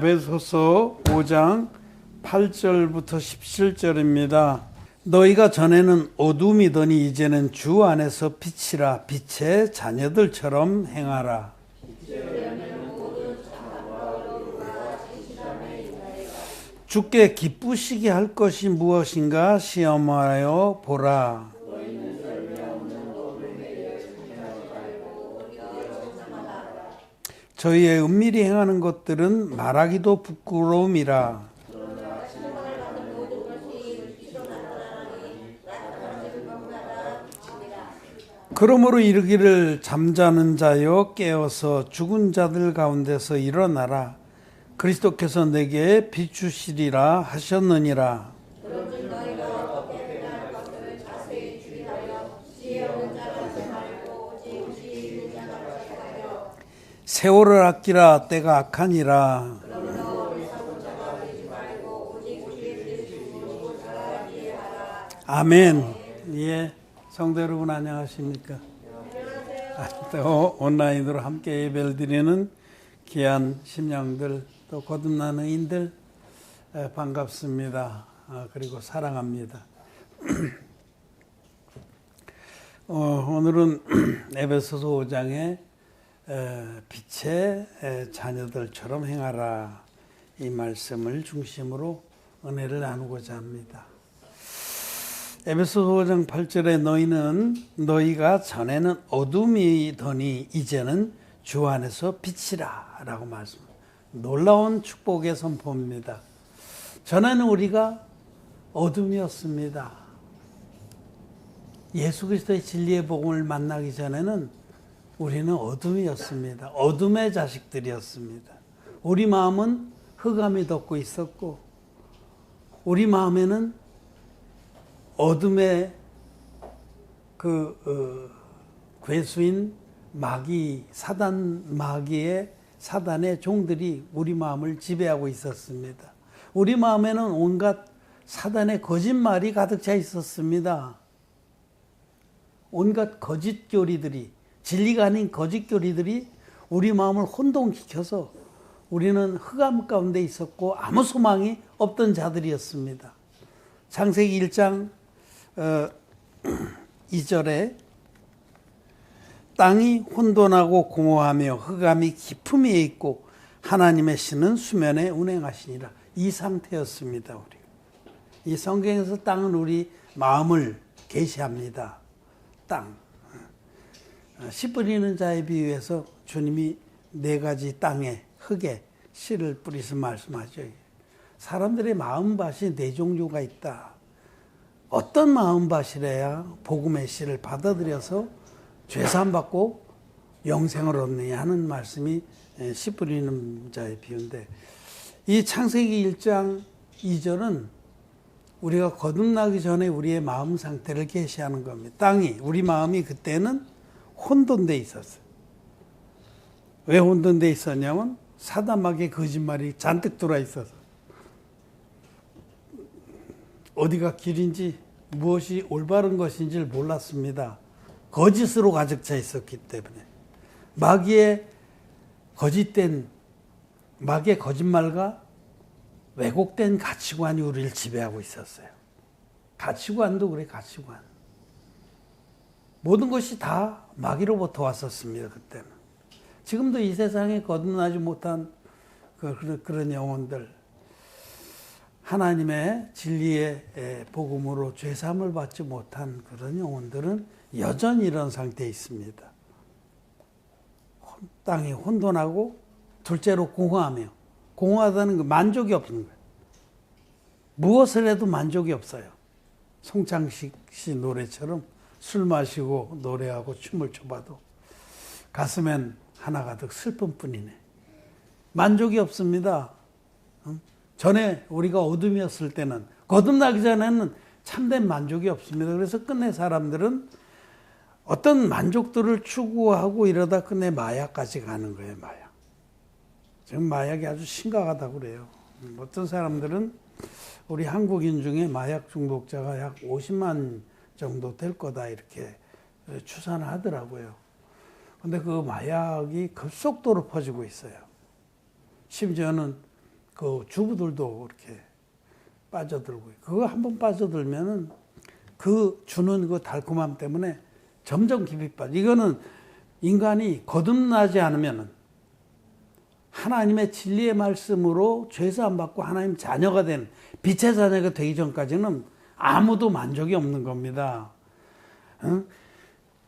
에베소서 5장 8절부터 17절입니다. 너희가 전에는 어둠이더니 이제는 주 안에서 빛이라. 빛의 자녀들처럼 행하라. 주께 기쁘시게 할 것이 무엇인가 시험하여 보라. 저희의 은밀히 행하는 것들은 말하기도 부끄러움이라. 그러므로 이르기를 잠자는 자여 깨어서 죽은 자들 가운데서 일어나라. 그리스도께서 내게 비추시리라 하셨느니라. 세월을 아끼라. 때가 악하니라. 아멘. 예, 성도 여러분 안녕하십니까? 또 온라인으로 함께 예배를 드리는 귀한 심령들, 또 거듭난 의인들 반갑습니다. 그리고 사랑합니다. 오늘은 에베소서 5장의 빛의 자녀들처럼 행하라, 이 말씀을 중심으로 은혜를 나누고자 합니다. 에베소서 5장 8절에 너희가 전에는 어둠이더니 이제는 주 안에서 빛이라 라고 말씀합니다. 놀라운 축복의 선포입니다. 전에는 우리가 어둠이었습니다. 예수 그리스도의 진리의 복음을 만나기 전에는 우리는 어둠이었습니다. 어둠의 자식들이었습니다. 우리 마음은 흑암이 덮고 있었고, 우리 마음에는 어둠의 괴수인 마귀, 사단의 종들이 우리 마음을 지배하고 있었습니다. 우리 마음에는 온갖 사단의 거짓말이 가득 차 있었습니다. 온갖 거짓교리들이, 진리가 아닌 거짓교리들이 우리 마음을 혼동시켜서 우리는 흑암 가운데 있었고 아무 소망이 없던 자들이었습니다. 창세기 1장 2절에 땅이 혼돈하고 공허하며 흑암이 깊음 위에 있고 하나님의 신은 수면에 운행하시니라. 이 상태였습니다. 우리. 이 성경에서 땅은 우리 마음을 계시합니다. 땅. 씨 뿌리는 자에 비유해서 주님이 4가지 땅에, 흙에 씨를 뿌리서 말씀하죠. 사람들의 마음밭이 4종류가 있다. 어떤 마음밭이래야 복음의 씨를 받아들여서 죄사함받고 영생을 얻느냐 하는 말씀이 씨 뿌리는 자의 비유인데, 이 창세기 1장 2절은 우리가 거듭나기 전에 우리의 마음 상태를 계시하는 겁니다. 땅이, 우리 마음이 그때는 혼돈돼 있었어요. 왜 혼돈돼 있었냐면 사단마귀의 거짓말이 잔뜩 들어와 있어서 어디가 길인지 무엇이 올바른 것인지를 몰랐습니다. 거짓으로 가득 차 있었기 때문에 마귀의 거짓말과 왜곡된 가치관이 우리를 지배하고 있었어요. 가치관도 그래, 가치관. 모든 것이 다 마귀로부터 왔었습니다. 그때는. 지금도 이 세상에 거듭나지 못한 그런 영혼들, 하나님의 진리의 복음으로 죄사함을 받지 못한 그런 영혼들은 여전히 이런 상태에 있습니다. 땅이 혼돈하고, 둘째로 공허하며, 공허하다는 건 만족이 없는 거예요. 무엇을 해도 만족이 없어요. 송창식 씨 노래처럼 술 마시고 노래하고 춤을 춰봐도 가슴엔 하나 가득 슬픔뿐이네. 만족이 없습니다. 전에 우리가 어둠이었을 때는, 거듭나기 전에는 참된 만족이 없습니다. 그래서 끝내 사람들은 어떤 만족들을 추구하고 이러다 끝내 마약까지 가는 거예요. 마약. 지금 마약이 아주 심각하다고 그래요. 어떤 사람들은 우리 한국인 중에 마약 중독자가 약 50만 정도 될 거다 이렇게 추산을 하더라고요. 근데 그 마약이 급속도로 퍼지고 있어요. 심지어는 그 주부들도 이렇게 빠져들고, 그거 한번 빠져들면은 그 주는 그 달콤함 때문에 점점 깊이 빠져. 이거는 인간이 거듭나지 않으면은 하나님의 진리의 말씀으로 죄사함 받고 하나님 자녀가 된 빛의 자녀가 되기 전까지는 아무도 만족이 없는 겁니다.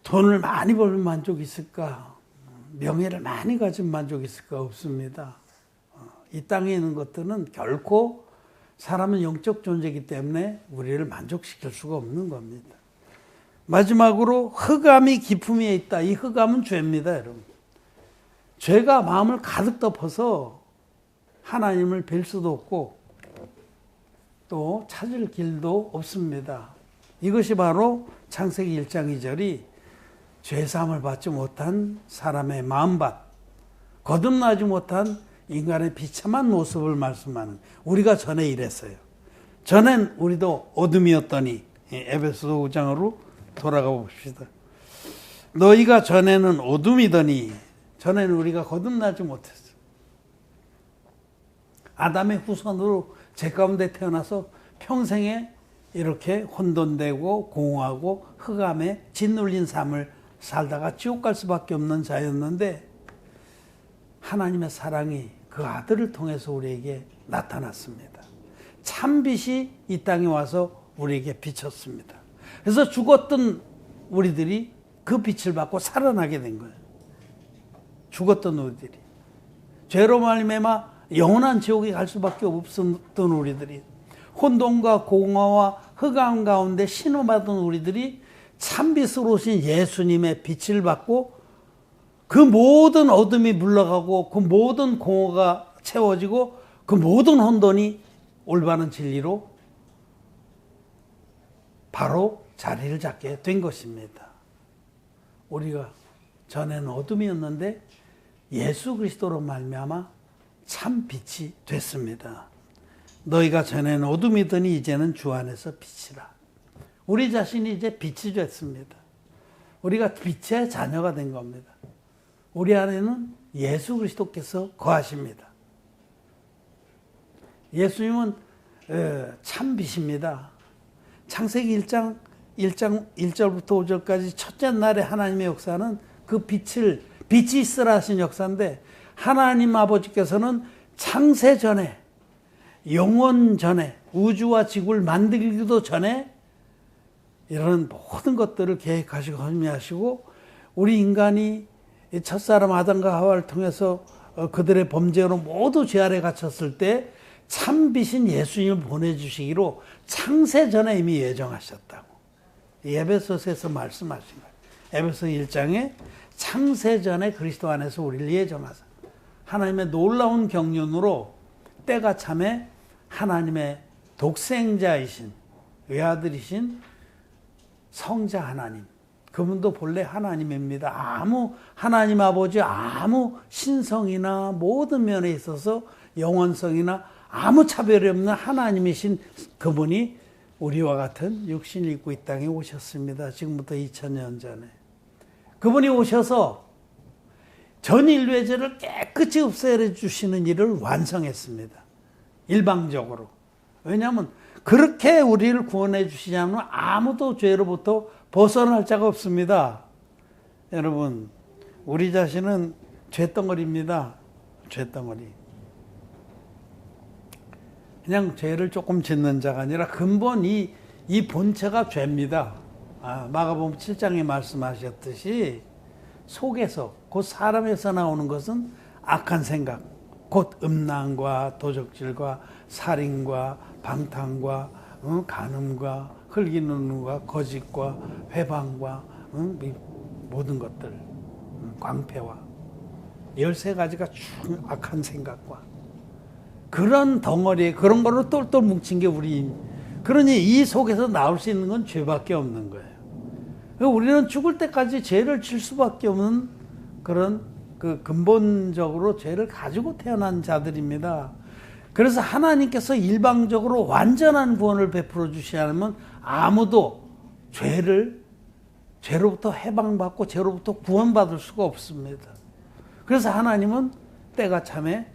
돈을 많이 벌면 만족이 있을까? 명예를 많이 가진 만족이 있을까? 없습니다. 이 땅에 있는 것들은 결코, 사람은 영적 존재이기 때문에 우리를 만족시킬 수가 없는 겁니다. 마지막으로 흑암이 깊음에 있다. 이 흑암은 죄입니다, 여러분. 죄가 마음을 가득 덮어서 하나님을 뵐 수도 없고 또 찾을 길도 없습니다. 이것이 바로 창세기 1장 2절이 죄사함을 받지 못한 사람의 마음밭, 거듭나지 못한 인간의 비참한 모습을 말씀하는, 우리가 전에 이랬어요. 전엔 우리도 어둠이었더니, 에베소서 5장으로 돌아가 봅시다. 너희가 전에는 어둠이더니, 전에는 우리가 거듭나지 못했어. 아담의 후손으로 죄 가운데 태어나서 평생에 이렇게 혼돈되고 공허하고 흑암에 짓눌린 삶을 살다가 지옥 갈 수밖에 없는 자였는데, 하나님의 사랑이 그 아들을 통해서 우리에게 나타났습니다. 참빛이 이 땅에 와서 우리에게 비쳤습니다. 그래서 죽었던 우리들이 그 빛을 받고 살아나게 된 거예요. 죽었던 우리들이, 죄로 말미암아 영원한 지옥에 갈 수밖에 없었던 우리들이, 혼돈과 공허와 흑암 가운데 신음하던 우리들이 참빛으로 오신 예수님의 빛을 받고 그 모든 어둠이 물러가고 그 모든 공허가 채워지고 그 모든 혼돈이 올바른 진리로 바로 자리를 잡게 된 것입니다. 우리가 전에는 어둠이었는데 예수 그리스도로 말미암아 참 빛이 됐습니다. 너희가 전에는 어둠이더니 이제는 주 안에서 빛이라. 우리 자신이 이제 빛이 됐습니다. 우리가 빛의 자녀가 된 겁니다. 우리 안에는 예수 그리스도께서 거하십니다. 예수님은 참 빛입니다. 창세기 1장 1절부터 5절까지 첫째 날에 하나님의 역사는 그 빛이 있으라 하신 역사인데, 하나님 아버지께서는 창세 전에, 영원 전에, 우주와 지구를 만들기도 전에 이런 모든 것들을 계획하시고 헌미하시고, 우리 인간이 첫사람 아담과 하와를 통해서 그들의 범죄로 모두 죄 아래 갇혔을 때 참빛인 예수님을 보내주시기로 창세 전에 이미 예정하셨다고 에베소서에서 말씀하신 거예요. 에베소 1장에 창세 전에 그리스도 안에서 우리를 예정하사 하나님의 놀라운 경륜으로 때가 참에 하나님의 독생자이신 외아들이신 성자 하나님, 그분도 본래 하나님입니다. 하나님 아버지 아무 신성이나 모든 면에 있어서 영원성이나 아무 차별이 없는 하나님이신 그분이 우리와 같은 육신을 입고 이 땅에 오셨습니다. 지금부터 2000년 전에. 그분이 오셔서 전 인류의 죄를 깨끗이 없애 주시는 일을 완성했습니다. 일방적으로. 왜냐하면 그렇게 우리를 구원해 주시지 않으면 아무도 죄로부터 벗어날 자가 없습니다. 여러분, 우리 자신은 죄덩어리입니다. 죄덩어리. 그냥 죄를 조금 짓는 자가 아니라 근본 이 본체가 죄입니다. 마가복음 7장에 말씀하셨듯이 속에서, 곧 사람에서 나오는 것은 악한 생각, 곧 음란과 도적질과 살인과 방탕과 간음과 흘기는 눈과 거짓과 회방과 모든 것들, 광패와 13가지가 쭉 악한 생각과 그런 덩어리에 그런 거로 똘똘 뭉친 게 우리. 그러니 이 속에서 나올 수 있는 건 죄밖에 없는 거예요. 우리는 죽을 때까지 죄를 질 수밖에 없는 그런 그 근본적으로 죄를 가지고 태어난 자들입니다. 그래서 하나님께서 일방적으로 완전한 구원을 베풀어 주시지 않으면 아무도 죄로부터 해방받고 죄로부터 구원받을 수가 없습니다. 그래서 하나님은 때가 참에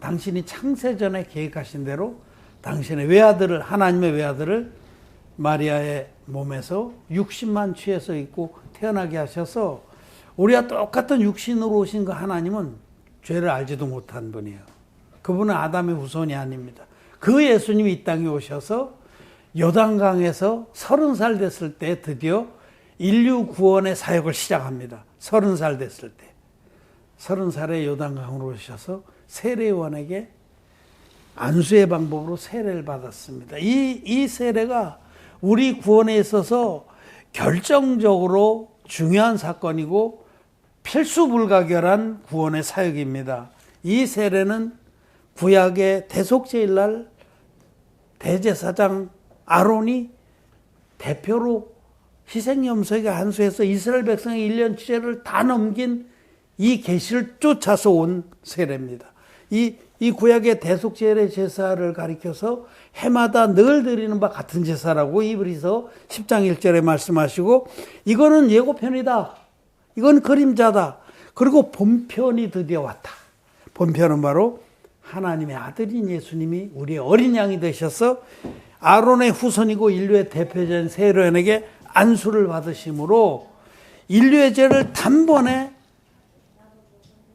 당신이 창세전에 계획하신 대로 당신의 외아들을, 하나님의 외아들을 마리아의 몸에서 육신만 취해서 있고 태어나게 하셔서 우리와 똑같은 육신으로 오신 그 하나님은 죄를 알지도 못한 분이에요. 그분은 아담의 후손이 아닙니다. 그 예수님이 이 땅에 오셔서 요단강에서 30살 됐을 때 드디어 인류 구원의 사역을 시작합니다. 30살 됐을 때. 30살에 요단강으로 오셔서 세례요한에게 안수의 방법으로 세례를 받았습니다. 이 세례가 우리 구원에 있어서 결정적으로 중요한 사건이고 필수불가결한 구원의 사역입니다. 이 세례는 구약의 대속죄일날 대제사장 아론이 대표로 희생염소에게 안수해서 이스라엘 백성의 1년 죄를 다 넘긴 이 계시를 쫓아서 온 세례입니다. 이 구약의 대속죄의 제사를 가리켜서 해마다 늘 드리는 바 같은 제사라고 이브리서 10장 1절에 말씀하시고, 이거는 예고편이다. 이건 그림자다. 그리고 본편이 드디어 왔다. 본편은 바로 하나님의 아들인 예수님이 우리의 어린 양이 되셔서 아론의 후손이고 인류의 대표자인 세례요한에게 안수를 받으심으로 인류의 죄를 단번에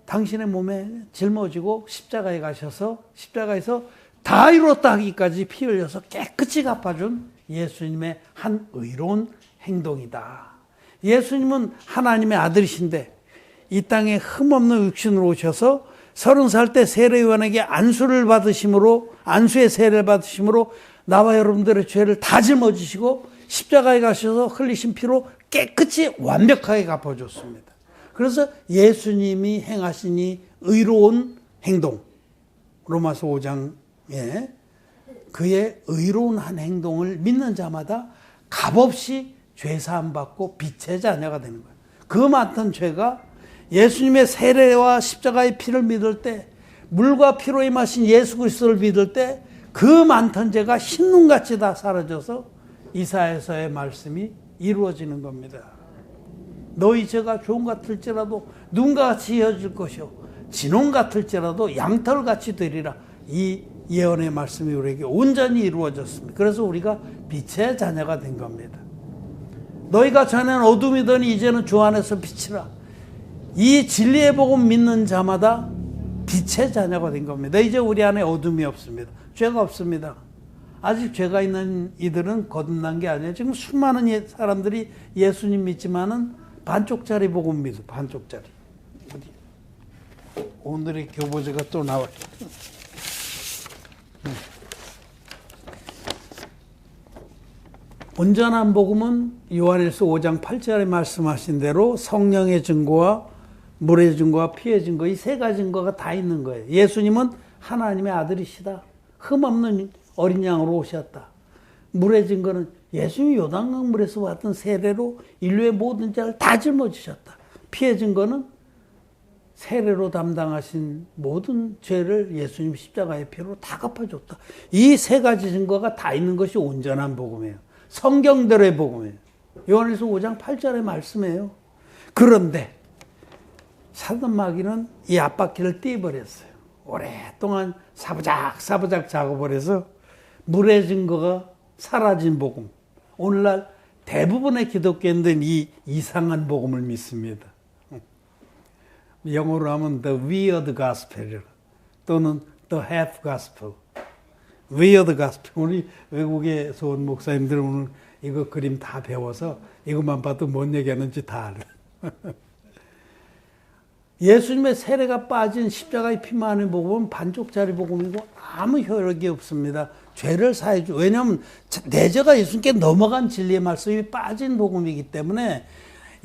당신의 몸에 짊어지고 십자가에 가셔서 십자가에서 다 이뤘다 하기까지 피 흘려서 깨끗이 갚아준 예수님의 한 의로운 행동이다. 예수님은 하나님의 아들이신데 이 땅에 흠없는 육신으로 오셔서 30살 때 세례요한에게 안수를 받으심으로, 안수의 세례를 받으심으로 나와 여러분들의 죄를 다 짊어지시고 십자가에 가셔서 흘리신 피로 깨끗이 완벽하게 갚아줬습니다. 그래서 예수님이 행하신 이 의로운 행동, 로마서 5장에 그의 의로운 한 행동을 믿는 자마다 값없이 죄사함 받고 빛의 자녀가 되는 거예요. 그 많던 죄가 예수님의 세례와 십자가의 피를 믿을 때, 물과 피로 임하신 예수 그리스도를 믿을 때 그 많던 죄가 흰눈같이 다 사라져서 이사야서의 말씀이 이루어지는 겁니다. 너희 죄가 종 같을지라도 눈같이 이어질 것이요 진홍 같을지라도 양털같이 되리라. 이 예언의 말씀이 우리에게 온전히 이루어졌습니다. 그래서 우리가 빛의 자녀가 된 겁니다. 너희가 전에는 어둠이더니 이제는 주 안에서 빛이라. 이 진리의 복음 믿는 자마다 빛의 자녀가 된 겁니다. 이제 우리 안에 어둠이 없습니다. 죄가 없습니다. 아직 죄가 있는 이들은 거듭난 게 아니에요. 지금 수많은 사람들이 예수님 믿지만은 반쪽짜리 복음 믿어. 반쪽짜리. 어디? 오늘의 교보제가 또 나와요. 온전한 복음은 요한일서 5장 8절에 말씀하신 대로 성령의 증거와 물의 증거와 피의 증거, 이 세 가지 증거가 다 있는 거예요. 예수님은 하나님의 아들이시다. 흠없는 어린 양으로 오셨다. 물의 증거는 예수님이 요단강 물에서 왔던 세례로 인류의 모든 죄를 다 짊어지셨다. 피의 증거는 세례로 담당하신 모든 죄를 예수님 십자가의 피로 다 갚아줬다. 이 세 가지 증거가 다 있는 것이 온전한 복음이에요. 성경대로의 복음이에요. 요한일서 5장 8절의 말씀이에요. 그런데 사단 마귀는 이 앞바퀴를 띄버렸어요. 오랫동안 사부작 작업을 해서 물의 증거가 사라진 복음. 오늘날 대부분의 기독교인들은 이 이상한 복음을 믿습니다. 영어로 하면 the weird gospel 또는 the half gospel. weird gospel. 우리 외국에서 온 목사님들은 오늘 이거 그림 다 배워서 이것만 봐도 뭔 얘기하는지 다 알아. 예수님의 세례가 빠진 십자가의 피만의 복음은 반쪽짜리 복음이고 아무 효력이 없습니다. 죄를 사해줘. 왜냐하면 내 죄가 예수님께 넘어간 진리의 말씀이 빠진 복음이기 때문에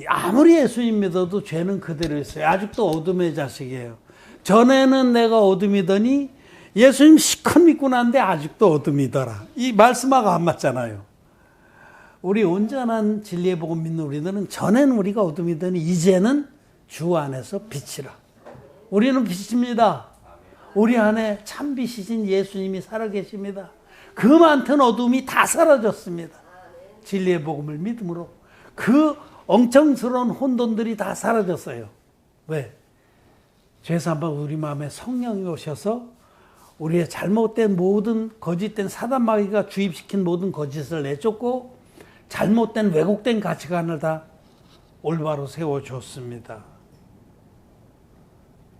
아무리 예수님 믿어도 죄는 그대로 있어요. 아직도 어둠의 자식이에요. 전에는 내가 어둠이더니 예수님 시컷 믿고 난데 아직도 어둠이더라. 이 말씀하고 안 맞잖아요. 우리 온전한 진리의 복음 믿는 우리들은 전에는 우리가 어둠이더니 이제는 주 안에서 빛이라. 우리는 빛입니다. 우리 안에 참 빛이신 예수님이 살아계십니다. 그 많던 어둠이 다 사라졌습니다. 진리의 복음을 믿음으로. 그 엉청스러운 혼돈들이 다 사라졌어요. 왜? 죄사함 받은 우리 마음에 성령이 오셔서 우리의 잘못된 모든 거짓된 사단 마귀가 주입시킨 모든 거짓을 내쫓고 잘못된 왜곡된 가치관을 다 올바로 세워줬습니다.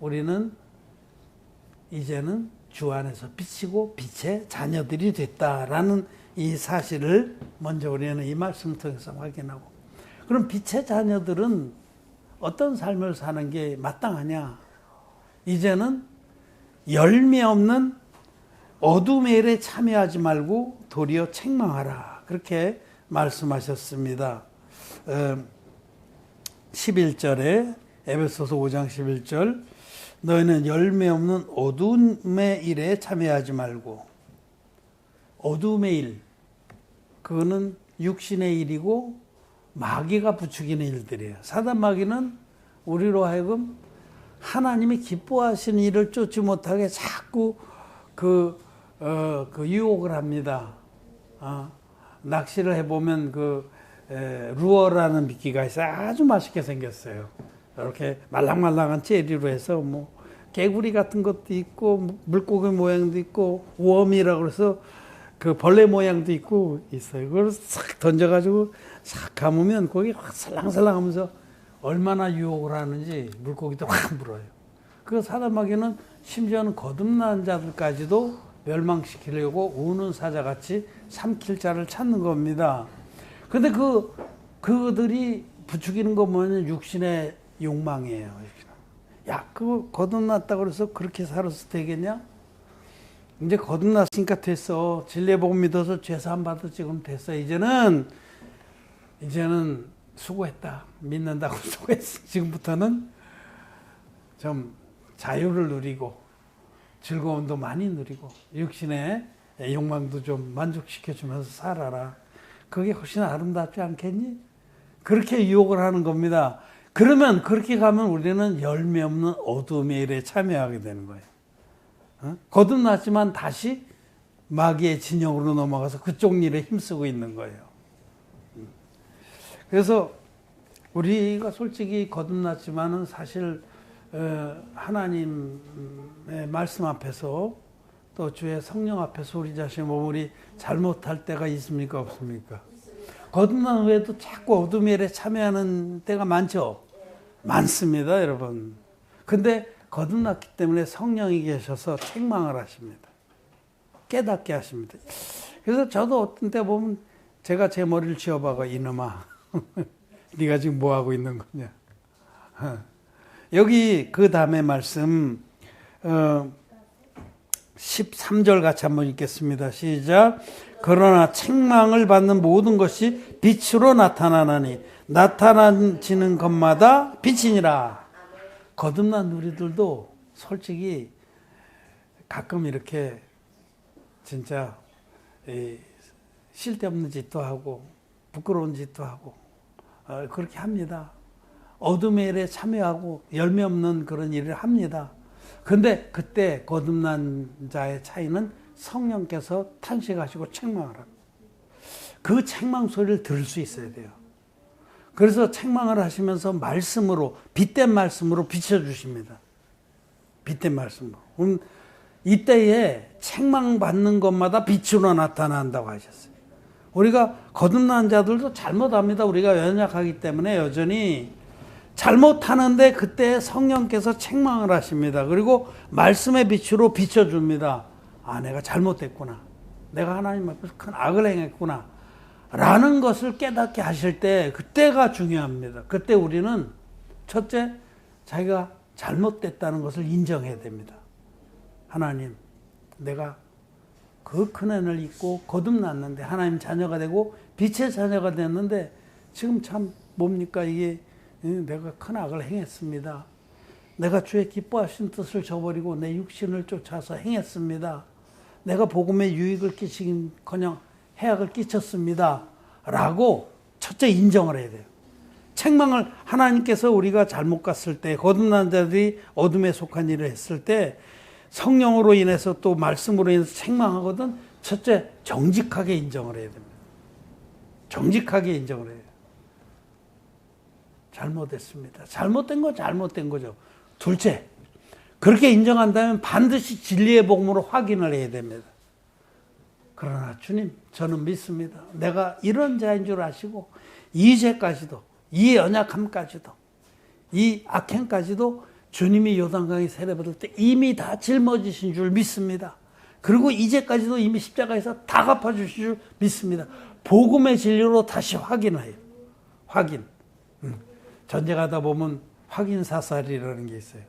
우리는 이제는 주 안에서 비치고 빛의 자녀들이 됐다라는 이 사실을 먼저 우리는 이 말씀을 통해서 확인하고, 그럼 빛의 자녀들은 어떤 삶을 사는 게 마땅하냐? 이제는 열매 없는 어둠의 일에 참여하지 말고 도리어 책망하라. 그렇게 말씀하셨습니다. 11절에 에베소서 5장 11절, 너희는 열매 없는 어둠의 일에 참여하지 말고. 어둠의 일, 그거는 육신의 일이고 마귀가 부추기는 일들이에요. 사단 마귀는 우리로 하여금 하나님이 기뻐하시는 일을 쫓지 못하게 자꾸 그 유혹을 합니다. 낚시를 해보면 루어라는 미끼가 있어요. 아주 맛있게 생겼어요. 이렇게 말랑말랑한 젤리로 해서 뭐 개구리 같은 것도 있고 물고기 모양도 있고 웜이라고 그래서 그 벌레 모양도 있고 있어요. 그걸 싹 던져가지고 싹 감으면 거기 확 살랑살랑하면서 얼마나 유혹을 하는지 물고기도 확 물어요. 그 사단 마귀는 심지어는 거듭난 자들까지도 멸망시키려고 우는 사자같이 삼킬 자를 찾는 겁니다. 근데 그들이 부추기는 거 뭐냐면 육신의 욕망이에요. 야, 그거 거듭났다 그래서 그렇게 살아서 되겠냐? 이제 거듭났으니까 됐어. 진리의 복음 믿어서 죄사함 받았지 그럼 됐어. 이제는 수고했다. 믿는다고 수고했어. 지금부터는 좀 자유를 누리고 즐거움도 많이 누리고 육신의 욕망도 좀 만족시켜주면서 살아라. 그게 훨씬 아름답지 않겠니? 그렇게 유혹을 하는 겁니다. 그러면 그렇게 가면 우리는 열매 없는 어둠의 일에 참여하게 되는 거예요. 거듭났지만 다시 마귀의 진영으로 넘어가서 그쪽 일에 힘쓰고 있는 거예요. 그래서 우리가 솔직히 거듭났지만은 사실 하나님의 말씀 앞에서 또 주의 성령 앞에서 우리 자신의 몸을 잘못할 때가 있습니까? 없습니까? 거듭난 후에도 자꾸 어둠의 일에 참여하는 때가 많죠? 많습니다, 여러분. 근데 거듭났기 때문에 성령이 계셔서 책망을 하십니다. 깨닫게 하십니다. 그래서 저도 어떤 때 보면 제가 제 머리를 쥐어박아, 이놈아. 네가 지금 뭐 하고 있는 거냐. 여기 그 다음에 말씀 13절 같이 한번 읽겠습니다. 시작. 그러나 책망을 받는 모든 것이 빛으로 나타나나니 나타나지는 것마다 빛이니라. 거듭난 우리들도 솔직히 가끔 이렇게 진짜 쓸데없는 짓도 하고 부끄러운 짓도 하고 그렇게 합니다. 어둠의 일에 참여하고 열매 없는 그런 일을 합니다. 근데 그때 거듭난 자의 차이는 성령께서 탄식하시고 책망을 합니다. 그 책망 소리를 들을 수 있어야 돼요. 그래서 책망을 하시면서 말씀으로, 빛된 말씀으로 비춰주십니다. 빛된 말씀으로. 이때에 책망받는 것마다 빛으로 나타난다고 하셨어요. 우리가 거듭난 자들도 잘못합니다. 우리가 연약하기 때문에 여전히 잘못하는데 그때 성령께서 책망을 하십니다. 그리고 말씀의 빛으로 비춰줍니다. 아, 내가 잘못했구나. 내가 하나님 앞에서 큰 악을 행했구나. 라는 것을 깨닫게 하실 때 그때가 중요합니다. 그때 우리는 첫째, 자기가 잘못됐다는 것을 인정해야 됩니다. 하나님, 내가 그 큰 은혜를 입고 거듭났는데 하나님 자녀가 되고 빛의 자녀가 됐는데 지금 참 뭡니까 이게 내가 큰 악을 행했습니다. 내가 주의 기뻐하신 뜻을 저버리고 내 육신을 쫓아서 행했습니다. 내가 복음에 유익을 끼치긴커녕 해악을 끼쳤습니다. 라고 첫째 인정을 해야 돼요. 책망을 하나님께서 우리가 잘못 갔을 때 거듭난 자들이 어둠에 속한 일을 했을 때 성령으로 인해서 또 말씀으로 인해서 책망하거든 첫째 정직하게 인정을 해야 됩니다. 정직하게 인정을 해요. 잘못했습니다. 잘못된 건 잘못된 거죠. 둘째, 그렇게 인정한다면 반드시 진리의 복음으로 확인을 해야 됩니다. 그러나 주님, 저는 믿습니다. 내가 이런 자인 줄 아시고 이 죄까지도, 이 연약함까지도, 이 악행까지도 주님이 요단강에 세례받을 때 이미 다 짊어지신 줄 믿습니다. 그리고 이제까지도 이미 십자가에서 다 갚아주신 줄 믿습니다. 복음의 진리로 다시 확인해요. 확인. 전쟁하다 보면 확인사살이라는 게 있어요.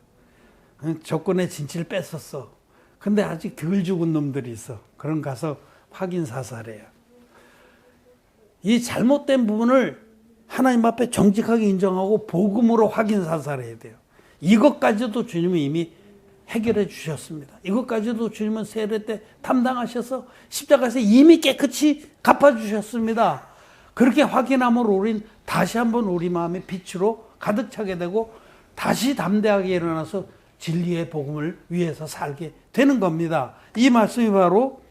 적군의 진치를 뺐었어. 근데 아직 덜 죽은 놈들이 있어. 그럼 가서 확인사살해요. 이 잘못된 부분을 하나님 앞에 정직하게 인정하고 복음으로 확인사살해야 돼요. 이것까지도 주님이 이미 해결해 주셨습니다. 이것까지도 주님은 세례 때 담당하셔서 십자가에서 이미 깨끗이 갚아주셨습니다. 그렇게 확인함으로 우린 다시 한번 우리 마음의 빛으로 가득 차게 되고 다시 담대하게 일어나서 진리의 복음을 위해서 살게 되는 겁니다. 이 말씀이 바로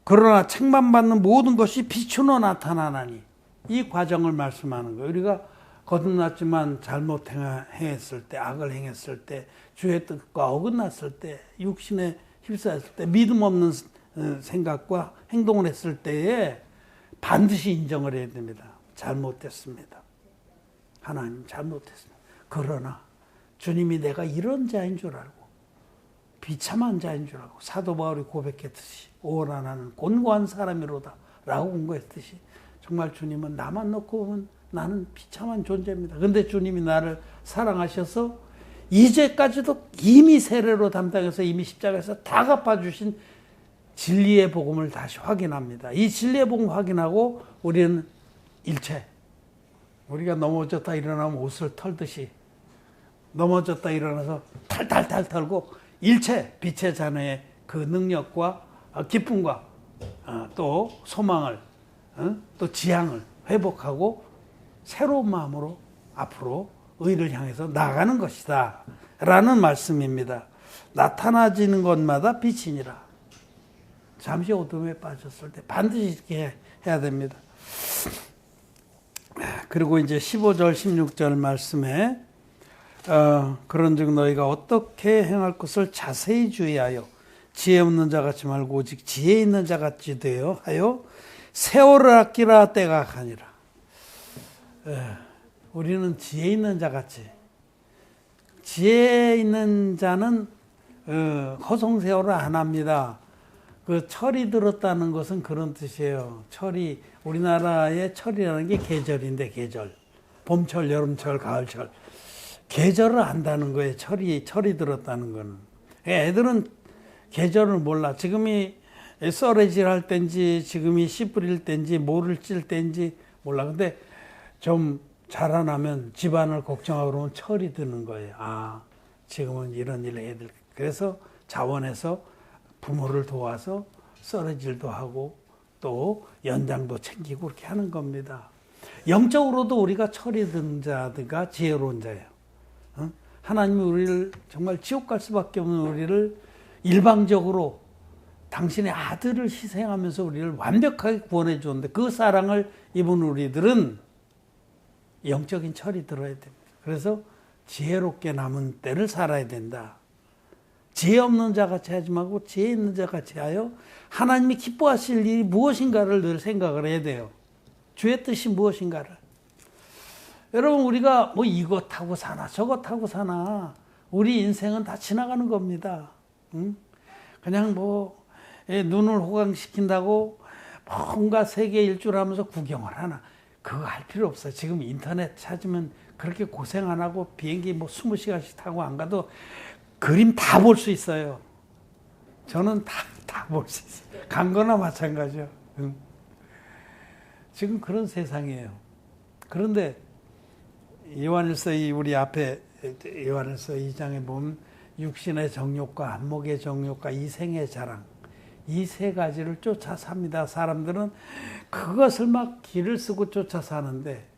그러나 책망받는 모든 것이 빛으로 나타나나니 이 과정을 말씀하는 거예요. 우리가 거듭났지만 잘못 행했을 때, 악을 행했을 때, 주의 뜻과 어긋났을 때, 육신에 휩싸였을 때, 믿음 없는 생각과 행동을 했을 때에 반드시 인정을 해야 됩니다. 잘못됐습니다. 하나님 잘못했습니다. 그러나 주님이 내가 이런 자인 줄 알고 비참한 자인 줄 알고 사도 바울이 고백했듯이 오라 나는 곤고한 사람이로다 라고 공고했듯이 정말 주님은 나만 놓고 보면 나는 비참한 존재입니다. 근데 주님이 나를 사랑하셔서 이제까지도 이미 세례로 담당해서 이미 십자가에서 다 갚아주신 진리의 복음을 다시 확인합니다. 이 진리의 복음 확인하고 우리는 일체 우리가 넘어졌다 일어나면 옷을 털듯이 넘어졌다 일어나서 탈탈탈 털고 일체 빛의 자녀의 그 능력과 기쁨과 또 소망을 또 지향을 회복하고 새로운 마음으로 앞으로 의를 향해서 나가는 것이다 라는 말씀입니다. 나타나지는 것마다 빛이니라. 잠시 어둠에 빠졌을 때 반드시 이렇게 해야 됩니다. 그리고 이제 15절 16절 말씀에 그런즉 너희가 어떻게 행할 것을 자세히 주의하여 지혜 없는 자같이 말고 오직 지혜 있는 자같이 되어 하여 세월을 아끼라 때가 가니라. 우리는 지혜 있는 자같이, 지혜 있는 자는 허송세월을 안 합니다. 그 철이 들었다는 것은 그런 뜻이에요. 철이, 우리나라의 철이라는 게 계절인데, 계절. 봄철, 여름철, 가을철. 계절을 안다는 거예요. 철이 들었다는 거는. 애들은 계절을 몰라. 지금이 썰어질 할 때인지, 지금이 씨 뿌릴 때인지, 모를 찔 때인지 몰라. 근데 좀 자라나면 집안을 걱정하고 그러면 철이 드는 거예요. 아, 지금은 이런 일을 해야 될. 그래서 자원해서 부모를 도와서 썰어질도 하고 또 연장도 챙기고 그렇게 하는 겁니다. 영적으로도 우리가 철이 든 자들과 지혜로운 자예요. 하나님이 우리를 정말 지옥 갈 수밖에 없는 우리를 일방적으로 당신의 아들을 희생하면서 우리를 완벽하게 구원해 줬는데 그 사랑을 입은 우리들은 영적인 철이 들어야 됩니다. 그래서 지혜롭게 남은 때를 살아야 된다. 지혜 없는 자같이 하지 말고 지혜 있는 자같이 하여 하나님이 기뻐하실 일이 무엇인가를 늘 생각을 해야 돼요. 주의 뜻이 무엇인가를. 여러분, 우리가 뭐 이것 하고 사나 저것 하고 사나 우리 인생은 다 지나가는 겁니다. 그냥 뭐 눈을 호강시킨다고 뭔가 세계 일주를 하면서 구경을 하나, 그거 할 필요 없어요. 지금 인터넷 찾으면 그렇게 고생 안 하고 비행기 뭐 20시간씩 타고 안 가도 그림 다 볼 수 있어요. 저는 다 볼 수 있어요. 간 거나 마찬가지요. 지금 그런 세상이에요. 그런데 요한일서 우리 앞에 요한일서 2장에 보면 육신의 정욕과 안목의 정욕과 이생의 자랑, 이 세 가지를 쫓아 삽니다. 사람들은 그것을 막 길을 쓰고 쫓아 사는데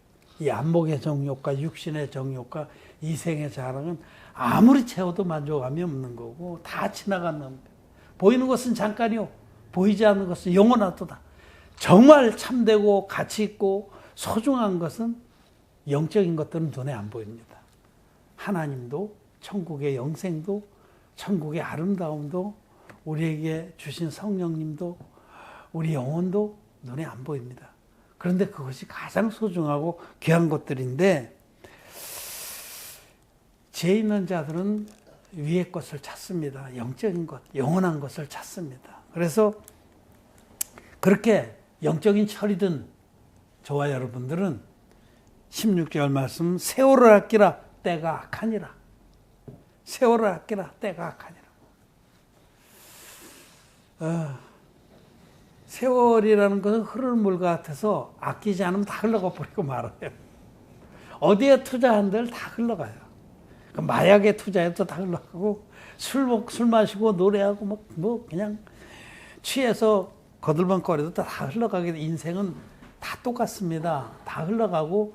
이 안목의 정욕과 육신의 정욕과 이생의 자랑은 아무리 채워도 만족함이 없는 거고 다 지나가는 겁니다. 보이는 것은 잠깐이요, 보이지 않는 것은 영원하도다. 정말 참되고 가치 있고 소중한 것은 영적인 것들은 눈에 안 보입니다. 하나님도 천국의 영생도, 천국의 아름다움도, 우리에게 주신 성령님도, 우리 영혼도 눈에 안 보입니다. 그런데 그것이 가장 소중하고 귀한 것들인데, 죄 있는 자들은 위의 것을 찾습니다. 영적인 것, 영원한 것을 찾습니다. 그래서 그렇게 영적인 철이든 저와 여러분들은 16절 말씀, 세월을 아끼라 때가 악하니라. 세월을 아끼라 때가 악하니라. 세월이라는 것은 흐르는 물 같아서 아끼지 않으면 다 흘러가 버리고 말아요. 어디에 투자한 데를 다 흘러가요. 마약에 투자해도 다 흘러가고, 술 마시고 노래하고 뭐 그냥 취해서 거들번거려도 다 흘러가게 돼. 인생은 다 똑같습니다. 다 흘러가고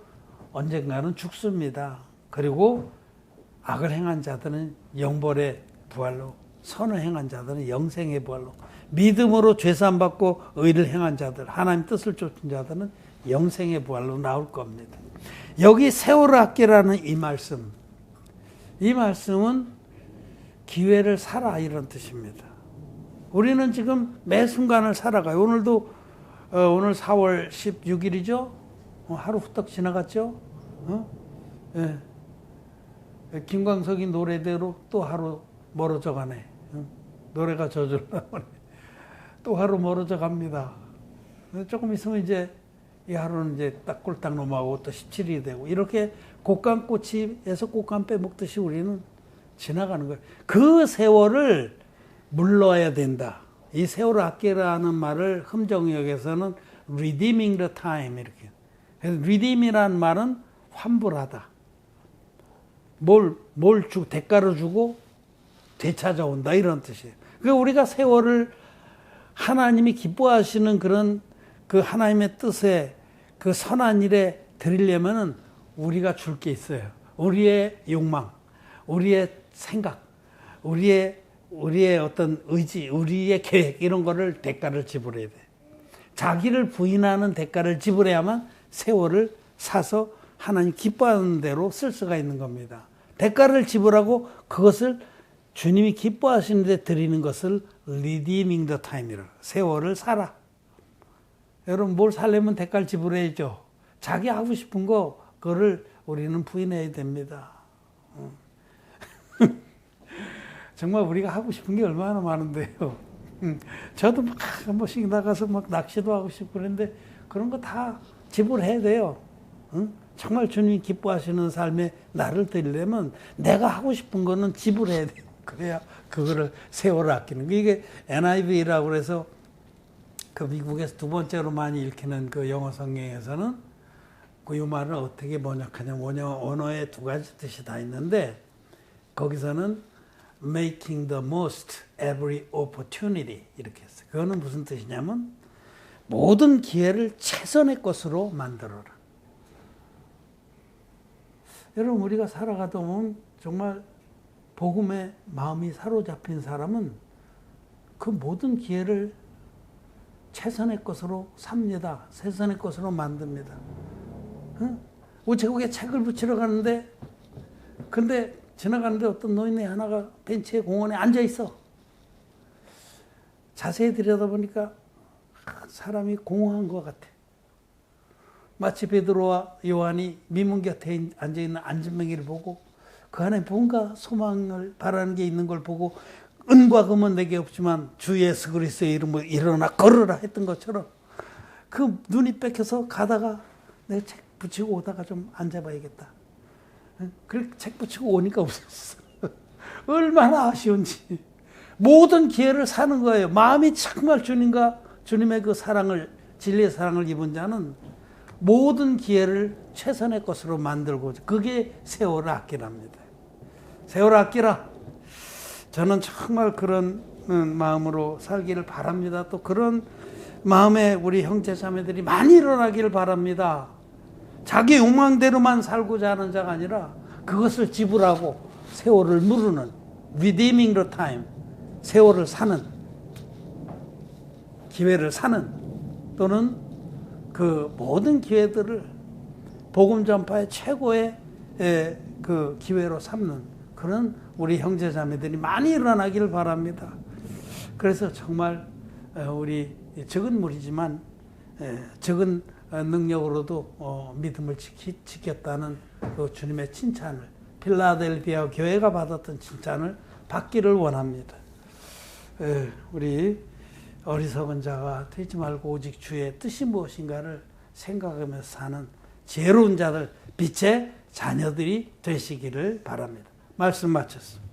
언젠가는 죽습니다. 그리고 악을 행한 자들은 영벌의 부활로, 선을 행한 자들은 영생의 부활로, 믿음으로 죄산 받고 의를 행한 자들, 하나님 뜻을 쫓은 자들은 영생의 부활로 나올 겁니다. 여기 세월을 아끼라는 이 말씀은 기회를 살아, 이런 뜻입니다. 우리는 지금 매 순간을 살아가요. 오늘도 오늘 4월 16일이죠. 하루 후딱 지나갔죠. 예. 김광석이 노래대로 또 하루 멀어져 가네. 노래가 저절로 나오네. 또 하루 멀어져 갑니다. 조금 있으면 이제 이 하루는 이제 딱 꼴딱 넘어가고 또 17일이 되고, 이렇게 곶감꽃이에서 곶감 빼먹듯이 우리는 지나가는 거예요. 그 세월을 물러야 된다. 이 세월을 아끼라는 말을 흠정역에서는 redeeming the time, 이렇게. 그래서 redeem이라는 말은 환불하다. 대가를 주고 되찾아온다, 이런 뜻이에요. 그러니까 우리가 세월을 하나님이 기뻐하시는 그런 그 하나님의 뜻에, 그 선한 일에 드리려면은 우리가 줄 게 있어요. 우리의 욕망, 우리의 생각, 우리의 어떤 의지, 우리의 계획, 이런 거를 대가를 지불해야 돼. 자기를 부인하는 대가를 지불해야만 세월을 사서 하나님 기뻐하는 대로 쓸 수가 있는 겁니다. 대가를 지불하고 그것을 주님이 기뻐하시는 데 드리는 것을 redeeming the time이라. 세월을 살아. 여러분, 뭘 살려면 대가를 지불해야죠. 자기 하고 싶은 거, 그거를 우리는 부인해야 됩니다. 정말 우리가 하고 싶은 게 얼마나 많은데요. 저도 막 한 번씩 나가서 막 낚시도 하고 싶고 그런데 그런 거 다 지불해야 돼요. 정말 주님이 기뻐하시는 삶에 나를 드리려면 내가 하고 싶은 거는 지불해야 돼요. 그래야 그거를 세월을 아끼는 거. 이게 NIV라고 그래서 그 미국에서 두 번째로 많이 읽히는 그 영어 성경에서는 그 말을 어떻게 번역하냐면, 언어에 두 가지 뜻이 다 있는데, 거기서는 making the most every opportunity, 이렇게 했어요. 그거는 무슨 뜻이냐면 모든 기회를 최선의 것으로 만들어라. 여러분, 우리가 살아가다 보면 정말 복음에 마음이 사로잡힌 사람은 그 모든 기회를 최선의 것으로 삽니다. 최선의 것으로 만듭니다. 우체국에 책을 붙이러 가는데, 근데 지나가는데 어떤 노인네 하나가 벤치에 공원에 앉아 있어. 자세히 들여다보니까 사람이 공허한 것 같아. 마치 베드로와 요한이 민문 곁에 앉아있는 안진뱅이를 보고 그 안에 뭔가 소망을 바라는 게 있는 걸 보고, 은과 금은 내게 없지만 주 예수 그리스도의 이름으로 일어나 걸으라 했던 것처럼, 그 눈이 뺏겨서 가다가 내가 책 붙이고 오다가 좀 앉아봐야겠다. 그렇게 책 붙이고 오니까 없었어. 얼마나 아쉬운지. 모든 기회를 사는 거예요. 마음이 정말 주님의 그 사랑을, 진리의 사랑을 입은 자는 모든 기회를 최선의 것으로 만들고, 그게 세월을 아끼랍니다. 세월을 아끼라. 저는 정말 그런 마음으로 살기를 바랍니다. 또 그런 마음에 우리 형제 자매들이 많이 일어나기를 바랍니다. 자기 욕망대로만 살고자 하는 자가 아니라 그것을 지불하고 세월을 누르는, redeeming the time, 세월을 사는, 기회를 사는, 또는 그 모든 기회들을 복음 전파의 최고의 그 기회로 삼는 그런 우리 형제자매들이 많이 일어나기를 바랍니다. 그래서 정말 우리 적은 무리지만 적은 능력으로도 믿음을 지켰다는 그 주님의 칭찬을, 필라델피아 교회가 받았던 칭찬을 받기를 원합니다. 우리 어리석은 자가 되지 말고 오직 주의 뜻이 무엇인가를 생각하면서 사는 지혜로운 자들, 빛의 자녀들이 되시기를 바랍니다. 말씀 마쳤습니다.